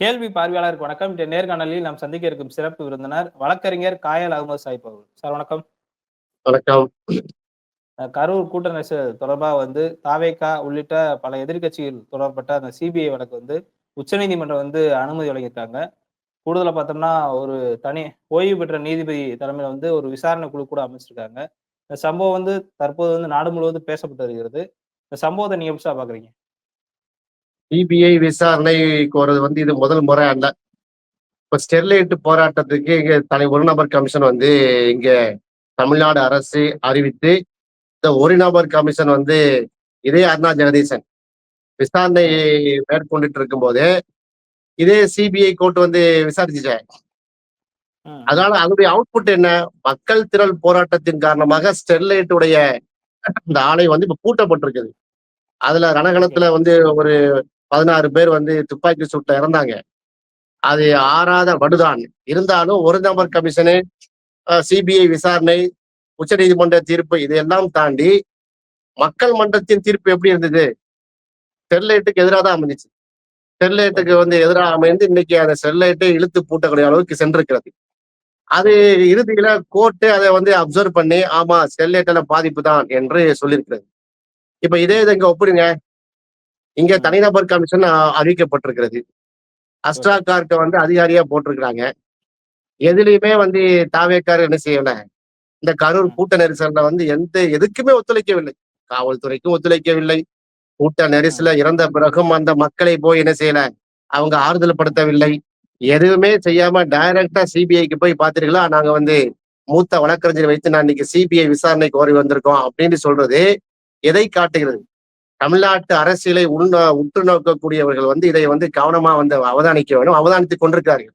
கேள்வி பார்வையாளருக்கு வணக்கம். இன்றைய நேர்காணலில் நாம் சந்திக்க இருக்கும் சிறப்பு விருந்தினர் வழக்கறிஞர் காயல் அகமது சாஹிப் அவர்கள். சார் வணக்கம். வணக்கம். கரூர் கூட்ட நெரிசல் தொடர்பா தாவேகா உள்ளிட்ட பல எதிர்க்கட்சிகள் தொடர்பட்ட அந்த சிபிஐ வழக்கு உச்சநீதிமன்றம் அனுமதி வழங்கியிருக்காங்க. கூடுதலா பார்த்தோம்னா, ஒரு தனி ஓய்வு பெற்ற நீதிபதி தலைமையில ஒரு விசாரணை குழு கூட அமைச்சிருக்காங்க. இந்த சம்பவம் தற்போது நாடு முழுவதும் பேசப்பட்டு வருகிறது. இந்த சம்பவத்தை நீங்க எப்படி சார் பார்க்குறீங்க? சிபிஐ விசாரணை கோருது இது முதல் முறை அல்ல. இப்ப ஸ்டெர்லைட் போராட்டத்துக்கு இங்க ஒரு நபர் கமிஷன் இங்க தமிழ்நாடு அரசு அறிவித்து, இந்த ஒரு நபர் கமிஷன் இதே அருணா ஜெகதீசன் விசாரணை மேற்கொண்டுட்டு இருக்கும் போது இதே சிபிஐ கோர்ட் விசாரிச்சுச்சே. அதனால அதனுடைய அவுட்புட் என்ன? மக்கள் திரள் போராட்டத்தின் காரணமாக ஸ்டெர்லைட்டுடைய இந்த ஆலை இப்ப பூட்டப்பட்டிருக்குது. அதுல ரணகலத்துல ஒரு 16 பேர் துப்பாக்கி சுட்ட இறந்தாங்க. அது ஆறாத வடுதான். இருந்தாலும் ஒரு நபர் கமிஷனு, சிபிஐ விசாரணை, உச்ச நீதிமன்ற தீர்ப்பு இதையெல்லாம் தாண்டி மக்கள் மன்றத்தின் தீர்ப்பு எப்படி இருந்தது? ஸ்டெர்லைட்டுக்கு எதிராக தான் அமைஞ்சிச்சு. ஸ்டெர்லைட்டுக்கு எதிராக அமைந்து இன்னைக்கு அந்த ஸ்டெர்லைட்டை இழுத்து பூட்டக்கூடிய அளவுக்கு சென்றிருக்கிறது. அது இறுதியில கோர்ட்டு அதை அப்சர்வ் பண்ணி, ஆமா ஸ்டெர்லைட்ல பாதிப்பு தான் என்று சொல்லியிருக்கிறது. இப்ப இதே இதை இங்க ஒப்பிடுங்க. இங்க தனிநபர் கமிஷன் அறிவிக்கப்பட்டிருக்கிறது. அஸ்ட்ராகார்ட்ட அதிகாரியா போட்டிருக்கிறாங்க. எதுலையுமே தாவேக்கார் என்ன செய்யல. இந்த கரூர் கூட்ட நெரிசல்ல எதுக்குமே ஒத்துழைக்கவில்லை. காவல்துறைக்கும் ஒத்துழைக்கவில்லை. கூட்ட நெரிசல இறந்த பிறகும் அந்த மக்களை போய் என்ன செய்யல, அவங்க ஆறுதல் படுத்தவில்லை. எதுவுமே செய்யாம டைரக்டா சிபிஐக்கு போய் பாத்தீங்களா, நாங்க மூத்த வழக்கறிஞரை வைத்து நான் இன்னைக்கு சிபிஐ விசாரணை கோரி வந்திருக்கோம் அப்படின்னு சொல்றது எதை காட்டுகிறது? தமிழ்நாட்டு அரசியலை உற்று நோக்கக்கூடியவர்கள் இதை கவனமா அவதானிக்க வேண்டும், அவதானித்துக் கொண்டிருக்கிறார்கள்.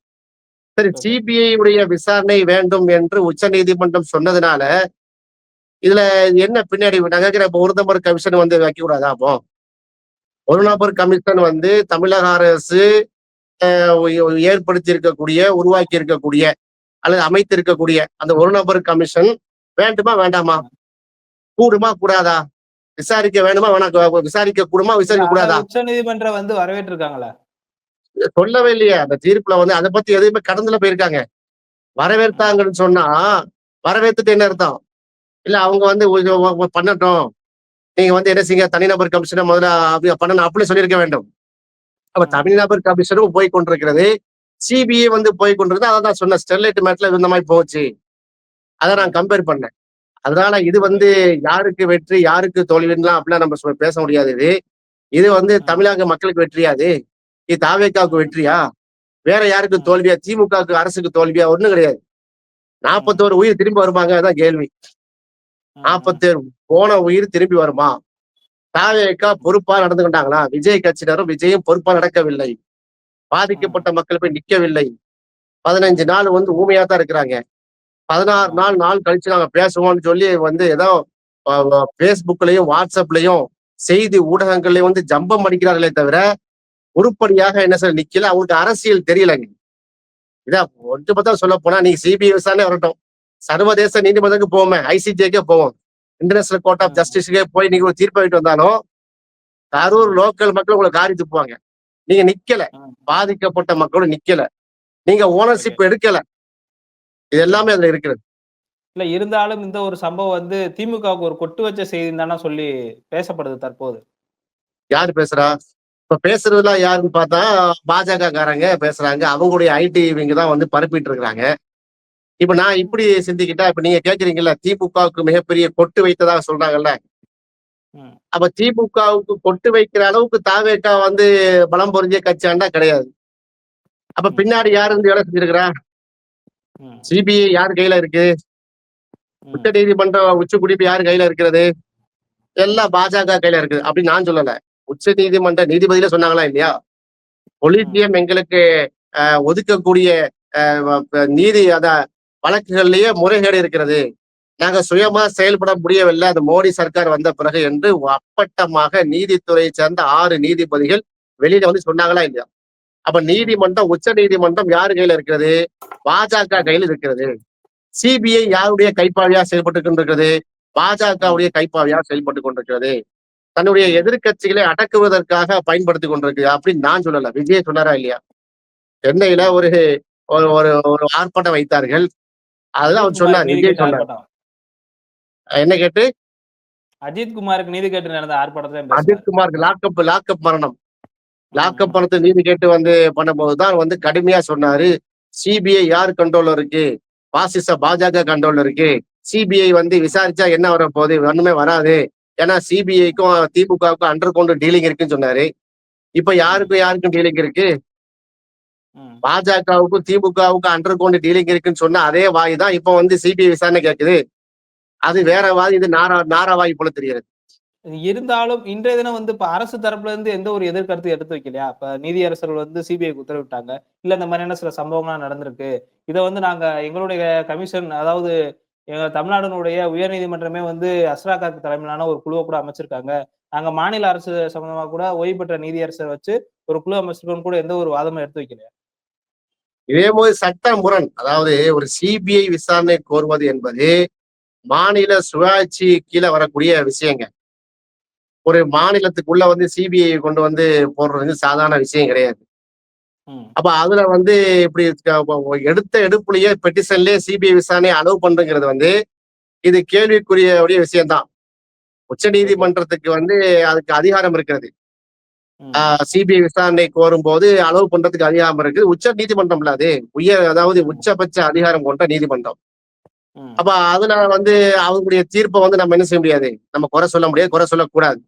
சரி, சிபிஐ உடைய விசாரணை வேண்டும் என்று உச்ச நீதிமன்றம் சொன்னதுனால இதுல என்ன பின்னாடி நாங்க ஒரு நபர் கமிஷன் வைக்க கூடாதா? அப்போ ஒரு நபர் கமிஷன் தமிழக அரசு ஏற்படுத்தி இருக்கக்கூடிய, உருவாக்கி இருக்கக்கூடிய அல்லது அமைத்திருக்கக்கூடிய அந்த ஒரு நபர் கமிஷன் வேண்டுமா வேண்டாமா? கூடுமா கூடாதா? விசாரிக்க வேணுமா வேணாம்? விசாரிக்க கூடுமா விசாரிக்க கூடாதா? உச்ச நீதிமன்றம் வரவேற்றிருக்காங்களா? சொல்லவே இல்லையே. அந்த தீர்ப்புல அதை பத்தி எதுவுமே கடந்துல போயிருக்காங்க. வரவேற்றாங்கன்னு சொன்னா வரவேற்றுட்டு என்ன அர்த்தம்? இல்ல அவங்க பண்ணட்டும், நீங்க என்ன செய்யுங்க, தனிநபர் கமிஷனை முதல்ல பண்ணணும் அப்படி சொல்லியிருக்க வேண்டும். அப்ப தனிநபர் கமிஷனும் போய் கொண்டிருக்கிறது, சிபிஐ போய் கொண்டிருக்கிறது. அதான் சொன்ன ஸ்டெர்லைட் மேட்ல இந்த மாதிரி போச்சு. அதை நான் கம்பேர் பண்ணேன். அதனால இது யாருக்கு வெற்றி யாருக்கு தோல்வின்லாம் அப்படிலாம் நம்ம பேச முடியாது. இது தமிழக மக்களுக்கு வெற்றியாது, இது தாவேக்காவுக்கு வெற்றியா, வேற யாருக்கு தோல்வியா, திமுகவுக்கு அரசுக்கு தோல்வியா? ஒண்ணும் கிடையாது. 41 உயிர் திரும்பி வருமாங்க? அதான் கேள்வி. 47 போன உயிர் திரும்பி வருமா? தாவேக்கா பொறுப்பா நடந்துகிட்டாங்களா? விஜய் கட்சியினரும் விஜயும் பொறுப்பா நடக்கவில்லை. பாதிக்கப்பட்ட மக்கள் போய் நிக்கவில்லை. 15 நாள் ஊமையா தான் இருக்கிறாங்க. 16 நாள் கழிச்சு நாங்க பேசுவோம்னு சொல்லி ஏதோ பேஸ்புக்லயும் வாட்ஸ்அப்லயும் செய்தி ஊடகங்கள்லயும் ஜம்பம் அடிக்கிறார்களே தவிர உருப்படியாக என்ன சொல்ல நிக்கல. அவங்களுக்கு அரசியல் தெரியலங்க. இதான் ஒன்று பார்த்தா சொல்ல போனா, நீங்க சிபிஐ விசாரணை வரட்டும், சர்வதேச நீதிமன்றத்துக்கு போவோமே, ஐசிஜேக்கே போவோம், இன்டர்நேஷனல் கோர்ட் ஆஃப் ஜஸ்டிஸுக்கே போய் நீங்க ஒரு தீர்ப்பு வாங்கிட்டு வந்தாலும் கரூர் லோக்கல் மக்கள் உங்களை காரி துப்புவாங்க. நீங்க நிக்கல, பாதிக்கப்பட்ட மக்களும் நிக்கல, நீங்க ஓனர்ஷிப் எடுக்கல. இது எல்லாமே அதுல இருக்கிறது. இல்ல இருந்தாலும் இந்த ஒரு சம்பவம் திமுகவுக்கு ஒரு கொட்டு வச்ச செய்தி தானே சொல்லி பேசப்படுது தற்போது. யாரு பேசுறா? இப்ப பேசுறதுலாம் யாருன்னு பார்த்தா பாஜக காரங்க பேசுறாங்க. அவங்களுடைய ஐடி இவங்க தான் பரப்பிட்டு இருக்கிறாங்க. இப்ப நான் இப்படி சிந்திக்கிட்டா, இப்ப நீங்க கேக்குறீங்கல்ல, திமுகவுக்கு மிகப்பெரிய கொட்டு வைத்ததாக சொல்றாங்கல்ல. அப்ப திமுகவுக்கு கொட்டு வைக்கிற அளவுக்கு தாவேக்கா பலம் பொருந்திய கட்சியாண்டா கிடையாது. அப்ப பின்னாடி யாரு வேலை செஞ்சிருக்கிறா? சிபிஐ யார் கையில இருக்கு? உச்ச நீதிமன்ற உச்சக்குடிப்பு யாரு கையில இருக்கிறது? எல்லாம் பாஜக கையில இருக்குது. அப்படி நான் சொல்லல, உச்ச நீதிமன்ற நீதிபதியில சொன்னாங்களா இல்லையா? பொலிட்டியம் எங்களுக்கு ஒதுக்கக்கூடிய நீதி வழக்குகள்லயே முறைகேடு இருக்கிறது, நாங்க சுயமா செயல்பட முடியவில்லை அந்த மோடி சர்க்கார் வந்த பிறகு என்று அப்பட்டமாக நீதித்துறையை சேர்ந்த 6 நீதிபதிகள் வெளியில சொன்னாங்களா இல்லையா? அப்ப நீதிமன்றம், உச்ச நீதிமன்றம் யாரு கையில இருக்கிறது? பாஜக கையில் இருக்கிறது. சிபிஐ யாருடைய கைப்பாவியா செயல்பட்டு கொண்டிருக்கிறது? பாஜகவுடைய கைப்பாவியா செயல்பட்டு கொண்டிருக்கிறது. தன்னுடைய எதிர்கட்சிகளை அடக்குவதற்காக பயன்படுத்தி கொண்டிருக்கு அப்படின்னு நான் சொல்லல. விஜய் சொன்னாரா இல்லையா? சென்னையில ம். ஒரு ஒரு ஒரு ஒரு ஆர்ப்பாட்டம் வைத்தார்கள். அதுல அஜித் அவர் சொன்னார், குமாருக்கு நீதி விஜய் கேட்டு சொன்னார். ஆர்ப்பாட்டம். என்ன கேட்டு? அஜித் குமாருக்கு நீதி கேட்டு நடந்த ஆர்ப்பாட்டத்துல பேசினாரு. அஜித்குமாருக்கு லாக்அப் மரணம். ம், லாக்அப் ம், மரணத்த நீதி கேட்டு பண்ணும்போது தான் கடுமையா சொன்னாரு. சிபிஐ யார் கண்ட்ரோல்ல இருக்கு? பாசிச பாஜக கண்ட்ரோல்ல இருக்கு. சிபிஐ ம், விசாரிச்சா என்ன வரப்போகுது? ஒண்ணுமே வராது. ஏன்னா சிபிஐக்கும் திமுகவுக்கும் அண்டர் கவுண்ட் டீலிங் இருக்குன்னு சொன்னாரு. இப்ப ம், யாருக்கும் டீலிங் இருக்கு? ம். பாஜகவுக்கும் திமுகவுக்கும் அண்டர் கவுண்ட் டீலிங் இருக்குன்னு சொன்ன அதே வாய் தான் இப்ப சிபிஐ விசாரணை கேக்குது. அது வேற ம். வாய், இது நாரா வாய் போல தெரிகிறது. இருந்தாலும் இன்றைய தினம் வந்து இப்ப அரசு தரப்புல இருந்து எந்த ஒரு எதிர்கருத்து எடுத்து வைக்கலையா? இப்ப நீதியரசர்கள் வந்து சிபிஐக்கு உத்தரவிட்டாங்க. இல்ல இந்த மாதிரியான சில சம்பவங்கள்லாம் நடந்திருக்கு. இத வந்து நாங்க எங்களுடைய கமிஷன் அதாவது எங்க தமிழ்நாட்டினுடைய உயர்நீதிமன்றமே வந்து அஸ்ராகாக்கு தலைமையிலான ஒரு குழுவ கூட அமைச்சிருக்காங்க. நாங்க மாநில அரசு சம்பந்தமா கூட ஓய்வு பெற்ற நீதியரசர வச்சு ஒரு குழு அமைச்சிருக்கோம்னு கூட எந்த ஒரு வாதமும் எடுத்து வைக்கலையா? இதே போது சட்ட முரண். அதாவது ஒரு சிபிஐ விசாரணை கோருவது என்பது மாநில சுயாட்சி கீழ வரக்கூடிய விஷயங்க. ஒரு மாநிலத்துக்குள்ள சிபிஐ கொண்டு போடுறது சாதாரண விஷயம் கிடையாது. ம், அப்ப அதுல இப்படி எடுத்த எடுப்புலயே பெட்டிஷன்லயே சிபிஐ விசாரணை அலோவ் பண்றதுங்கிறது இது கேள்விக்குரிய உடைய விஷயம் தான். ஓகே. உச்சநீதிமன்றத்துக்கு அதுக்கு அதிகாரம் இருக்கிறது. ம், சிபிஐ விசாரணை கோரும்போது அலோவ் பண்றதுக்கு அதிகாரம் இருக்கு. உச்ச நீதிமன்றம்ல அது. அதாவது ம், உச்சபட்ச அதிகாரம் கொண்ட நீதிமன்றம். ம். அப்ப அதுல அவங்களுடைய தீர்ப்ப நம்ம என்ன செய்ய முடியாது? நம்ம குறை சொல்ல முடியாது, குறை சொல்லக்கூடாது.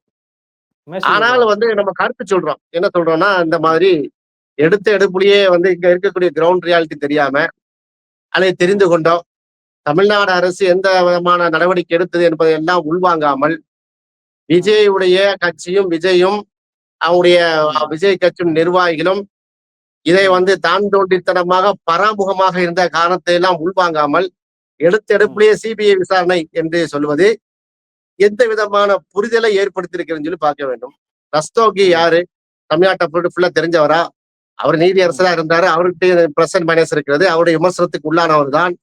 ஆனால் விமர்சிக்கக்கூடாது. நம்ம கருத்து சொல்றோம். என்ன சொல்றோம்னா, இந்த ம், மாதிரி எடுத்த எடுப்புலயே இங்க இருக்கக்கூடிய கிரவுண்ட் ரியாலிட்டி தெரியாம, அல்லது தெரிந்து ம், கொண்டோ, தமிழ்நாடு அரசு எந்த விதமான நடவடிக்கை எடுத்தது என்பதை எல்லாம் உள்வாங்காமல், ம், விஜயுடைய கட்சியும், விஜயும், அவங்களுடைய ம், விஜய் கட்சியும் நிர்வாகிகளும் இதை ம், தான் தோன்றித்தனமாக பராமுகமாக இருந்த காரணத்தை எல்லாம் உள்வாங்காமல், எடுத்த ம், எடுப்பிலேயே சிபிஐ விசாரணை என்று சொல்வது எந்த விதமான புரிதலை ஏற்படுத்தியிருக்கிறதுன்னு சொல்லி பார்க்க வேண்டும். ரஸ்தோகி ம், யாரு? தமிழ்நாட்டை ஃபுல்லா தெரிஞ்சவரா? அவர் ம், நீதியரசரா இருந்தாரு. அவர்கிட்ட பிளஸ் அண்ட் மைனஸ் இருக்கிறது. அவருடைய விமர்சனத்துக்கு உள்ளானவர் தான்.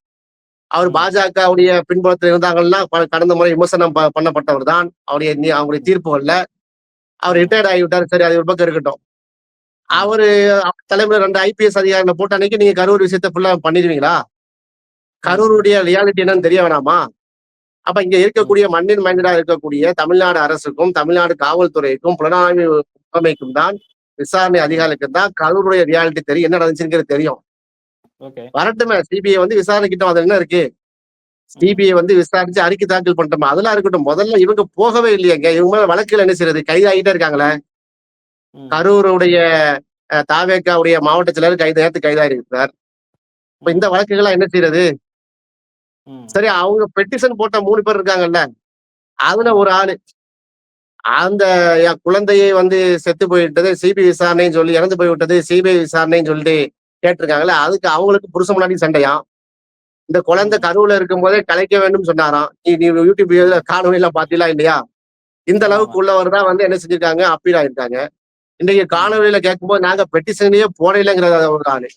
அவர் ம், பாஜகவுடைய பின்புலத்தில் இருந்தாங்கன்னா கடந்த முறை விமர்சனம் பண்ணப்பட்டவர் தான். அவருடைய ம், தீர்ப்புகள்ல. அவர் ம், ரிட்டையர்ட் ஆகிவிட்டார். சரி, அது ஒரு பக்கம் இருக்கட்டும். ம், அவரு தலைமையில 2 ஐபிஎஸ் அதிகாரிகள போட்ட அன்னைக்கு நீங்க கரூர் விஷயத்த ஃபுல்லா பண்ணிடுவீங்களா? ம், கரூருடைய ரியாலிட்டி என்னன்னு தெரிய வேணாமா? அப்ப இங்க ம், இருக்கக்கூடிய மண்ணின் மைந்தரா இருக்கக்கூடிய தமிழ்நாடு அரசுக்கும், தமிழ்நாடு காவல்துறைக்கும், புலனாய்வு முகமைக்கும் தான், விசாரணை ம். அதிகாரிகளுக்கு தான் கரூருடைய ரியாலிட்டி தெரியும். என்ன நடந்துச்சுங்கிறது தெரியும். ஓகே. வரட்டுமே, சிபிஐ விசாரணைக்கிட்டும். அதுல என்ன இருக்கு? ம், சிபிஐ விசாரிச்சு அறிக்கை தாக்கல் பண்ணிட்டோமா, அதெல்லாம் இருக்கட்டும். முதல்ல இவங்க போகவே இல்லையேங்க. இவங்க மேல வழக்குல என்ன செய்யறது? கைது ஆகிட்டே இருக்காங்களே. ம், கரூருடைய தாவேகாவுடைய மாவட்ட செயலர் நேத்து கைதாயிருக்கிறார். இப்ப இந்த ம், வழக்குகள்லாம் என்ன செய்யறது? ம், சரி, அவங்க பெட்டிஷன் போட்ட 3 பேர் இருக்காங்கல்ல. அதுல ம், ஒரு ஆளு அந்த என் குழந்தையை செத்து போய்விட்டது, சிபிஐ விசாரணைன்னு சொல்லி இறந்து போய்விட்டது, சிபிஐ விசாரணைன்னு சொல்லிட்டு கேட்டிருக்காங்கல்ல. அதுக்கு அவங்களுக்கு புருஷன் முன்னாடி சண்டையாம். இந்த குழந்தை ம், கருவுல இருக்கும்போதே கலைக்க வேண்டும் சொன்னாராம். நீ யூடியூப் காணொலி எல்லாம் பாத்தீங்களா இல்லையா? இந்த ஆமாமா. அளவுக்கு உள்ளவர் தான் என்ன செஞ்சிருக்காங்க? அப்பீல் ஆயிருக்காங்க. இன்னைக்கு ம். காணொலியில கேட்கும்போது நாங்க பெட்டிஷனையே போடலைங்கிற ஒரு ஆளு.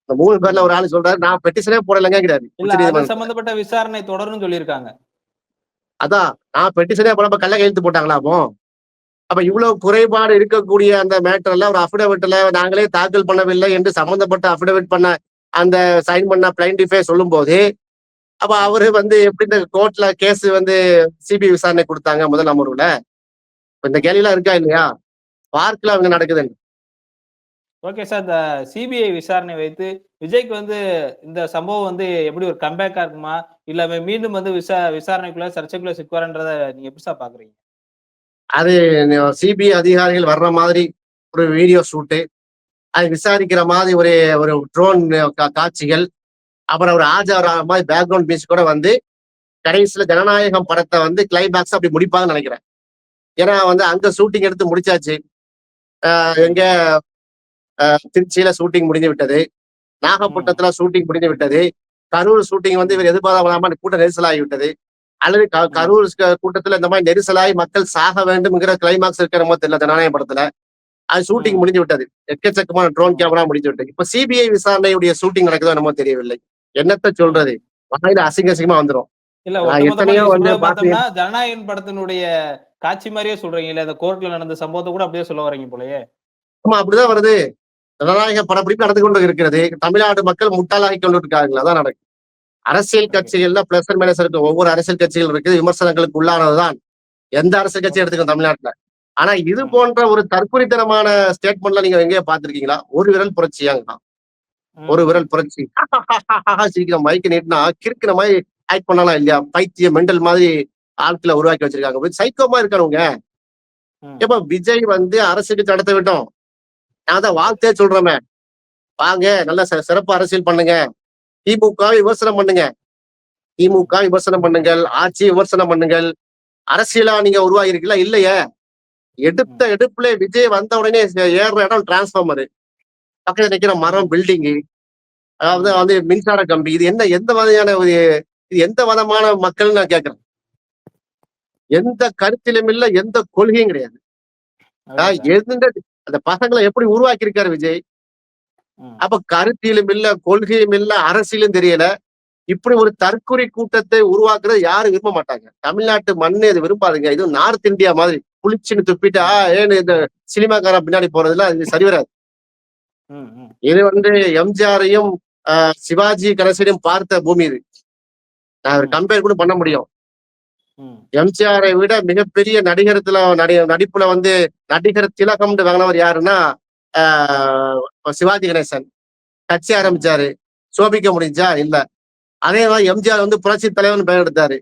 இந்த 3 பேர்ல ம். ஒரு ஆளு சொல்றாரு, நான் பெட்டிஷனே போடலைங்கிறாரு இல்ல அது உச்சநீதிமன்றத்துல. சம்பந்தப்பட்ட விசாரணை தொடரும்னு சொல்லியிருக்காங்க. அதான், நான் பெட்டிஷனே போடாம கள்ள கையெழுத்து போட்டாங்களா அப்போ? அப்ப ம். இவ்வளவு குறைபாடு இருக்கக்கூடிய அந்த மேட்டர்ல ஒரு அபிடவிட்ல நாங்களே தாக்கல் பண்ணவில்லை என்று சம்பந்தப்பட்ட அபிடவிட் பண்ண அந்த சைன் பண்ண பிளைண்டிஃபை சொல்லும்போது, அப்ப ம். அவரு எப்படி இந்த கோர்ட்ல கேஸ் சிபிஐ விசாரணை கொடுத்தாங்க முதல் அமர்வுல? இப்ப இந்த ம். கேள்விலாம் இருக்கா இல்லையா? பார்க்கலாம் அங்க நடக்குதுன்னு. Okay sir. இந்த சிபிஐ விசாரணை வைத்து விஜய்க்கு வந்து இந்த சம்பவம் வந்து எப்படி ஒரு கம்பேக்கா இருக்குமா? இல்ல மீண்டும் வந்து விசாரணைக்குள்ள சர்ச்சைக்குள்ள சிக்குவாருன்றத நீங்க எப்படி சார் பார்க்குறீங்க? அது சிபிஐ அதிகாரிகள் வர்ற மாதிரி ஒரு வீடியோ ஷூட்டு, அதை விசாரிக்கிற மாதிரி ஒரு ஒரு ட்ரோன் காட்சிகள், அப்புறம் ஒரு ஆஜர் மாதிரி பேக்ரவுண்ட் மியூசிக் கூட கடைசியில ஜனநாயகம் படத்தை கிளைமேக்ஸ் அப்படி முடிப்பாங்கன்னு நினைக்கிறேன். ஏன்னா அங்க ஷூட்டிங் எடுத்து முடிச்சாச்சு. ம். எங்க திருச்சியில ஷூட்டிங் முடிந்து விட்டது. ம். நாகப்பட்டினத்துல ஷூட்டிங் முடிந்து விட்டது. கரூர் ஷூட்டிங் ம். இவர் எதிர்பாராம கூட்ட நெரிசலாகி விட்டது. அல்லது ம். கரூர் கூட்டத்துல இந்த மாதிரி நெரிசலாகி மக்கள் சாக வேண்டும்ங்கிற கிளைமாக்ஸ் இருக்கிறமோ தெரியல ஜனநாயக படத்துல. அது ஷூட்டிங் ம். முடிந்து விட்டது. எக்கச்சக்கமான ட்ரோன் ம். கேமரா முடிந்து விட்டது. இப்ப சிபிஐ விசாரணையுடைய ஷூட்டிங் நடக்குதோ என்னமோ தெரியவில்லை. என்னத்த ம். சொல்றது? வாயில அசிங்க அசிங்கமா வந்துரும். இல்ல நான் ஒட்டுமொத்தமா எத்தனையோ நீங்க சொல்றத பாத்து பார்த்தோம்னா, ஜனநாயகன் படத்தினுடைய காட்சி மாரியே சொல்றீங்க. இல்ல இந்த கோர்ட்ல நடந்த சம்பவத்த கூட அப்படியே சொல்ல வர்றீங்க போலயே! ஆமா, அப்படிதான் வருது. ஜனநாயக படப்பிடிப்பு நடந்து கொண்டு இருக்கிறது. தமிழ்நாடு மக்கள் முட்டாளாகி கொண்டு இருக்காங்க. அதான் நடக்குது. அரசியல் ஓகே. கட்சிகள்ல பிளஸ் அண்ட் மைனஸ் இருக்கு. ஒவ்வொரு அரசியல் கட்சிகள் இருக்குது. விமர்சனங்களுக்கு உள்ளானதுதான். எந்த அரசியல் கட்சி ஓகே. எடுத்துக்கோ தமிழ்நாட்டுல. ஆனா இது ம். போன்ற ஒரு தற்குறித்தனமான ஸ்டேட்மெண்ட்ல நீங்க எங்கேயோ பார்த்திருக்கீங்களா? ஒரு விரல் புரட்சியாங்கலாம். ஒரு ம். விரல் புரட்சி. சிரிக்கிற மைக்கு நீட்டினா கிறுக்குற மாதிரி ஆக்ட் பண்ணலாம் இல்லையா? பைத்தியம் மெண்டல் மாதிரி ஆட்களை உருவாக்கி வச்சிருக்காங்க. சைக்கோமா இருக்கானுங்க. ம். ஏப்பா விஜய் வந்து அரசியலுக்கு நடத்த விட்டோம். நான் தான் ஓகே. வாழ்த்தே சொல்றேன். வாங்க நல்ல சிறப்பு அரசியல் பண்ணுங்க. திமுக விமர்சனம் பண்ணுங்க. ம். திமுக விமர்சனம் பண்ணுங்கள். ஆட்சி விமர்சனம் பண்ணுங்கள். அரசியலா நீங்க உருவாகிருக்கீங்களா? இல்லையே. எடுத்த ம். எடுப்புல விஜய் வந்த உடனே ஏறுற இடம் டிரான்ஸ்பார்மர். பக்கத்துல நிக்கிற மரம், ம். பில்டிங், அதாவது ம். வந்து மின்சார கம்பி. இது என்ன எந்த வகையான ஒரு இது எந்த விதமான மக்கள்னு நான் கேட்கிறேன். எந்த கருத்திலும் இல்ல, எந்த கொள்கையும் கிடையாது. Okay sir. எந்த அந்த பசங்களை எப்படி உருவாக்கி இருக்காரு விஜய். ம். அப்ப கருத்திலும் இல்ல, கொள்கையும் இல்ல, அரசியலும் தெரியல. இப்படி ஒரு தற்குறி கூட்டத்தை உருவாக்குறது யாரும் விரும்ப மாட்டாங்க. தமிழ்நாட்டு மண்ணு இது விரும்பாதுங்க. இது நார்த் இந்தியா மாதிரி குளிச்சுன்னு துப்பிட்டா ம். ஏன்னு இந்த சினிமாக்காரன் பின்னாடி போறதுல இது சரி வராது. ம். ம். இது வந்து எம்ஜிஆரையும் சிவாஜி கணேசனையும் பார்த்த பூமி இது. நான் ஒரு ம். கம்பேர் கூட பண்ண முடியும். ம். எம்ஜிஆரை விட மிகப்பெரிய நடிப்புல வந்து நடிகர் திலகம்னு வாங்கினவர் யாருன்னா சிவாஜி கணேசன். கட்சி ம். ஆரம்பிச்சாரு. சோபிக்க முடிஞ்சா இல்ல. அதே மாதிரி எம்ஜிஆர் வந்து புரட்சி தலைவர்னு பெயர் எடுத்தாரு.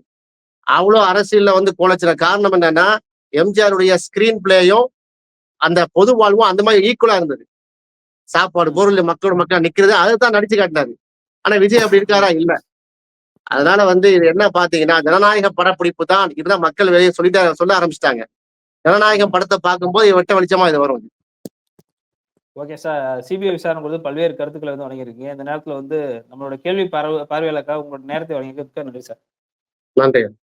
அவ்வளோ அரசியல்ல வந்து பொழைச்சின காரணம் என்னன்னா எம்ஜிஆருடைய ஸ்கிரீன் பிளேயும் அந்த பொது வாழ்வும் அந்த மாதிரி ஈக்குவலா இருந்தது. சாப்பாடு ம். பொருள் மக்களோட மக்கள் நிக்கிறது அதுதான் நடிச்சு காட்டினாரு. ஆனா விஜய் அப்படி இருக்காரா? ம். இல்ல. ம். அதனால வந்து இது என்ன பாத்தீங்கன்னா ஜனநாயக படப்பிடிப்பு தான் இதுதான் மக்கள் வெளியே சொல்ல ஆரம்பிச்சிட்டாங்க. ஜனநாயகம் ம். படத்தை பார்க்கும்போது வெட்ட வெளிச்சமா இது வரும். Okay sir. சிபிஐ விசாரணை குறித்து பல்வேறு கருத்துக்களை வந்து வழங்கியிருக்கீங்க. இந்த நேரத்துல வந்து நம்மளோட கேள்வி பார்வையாளருக்காக உங்களோட நேரத்தை வழங்கியதுக்கு நன்றி சார். நன்றி.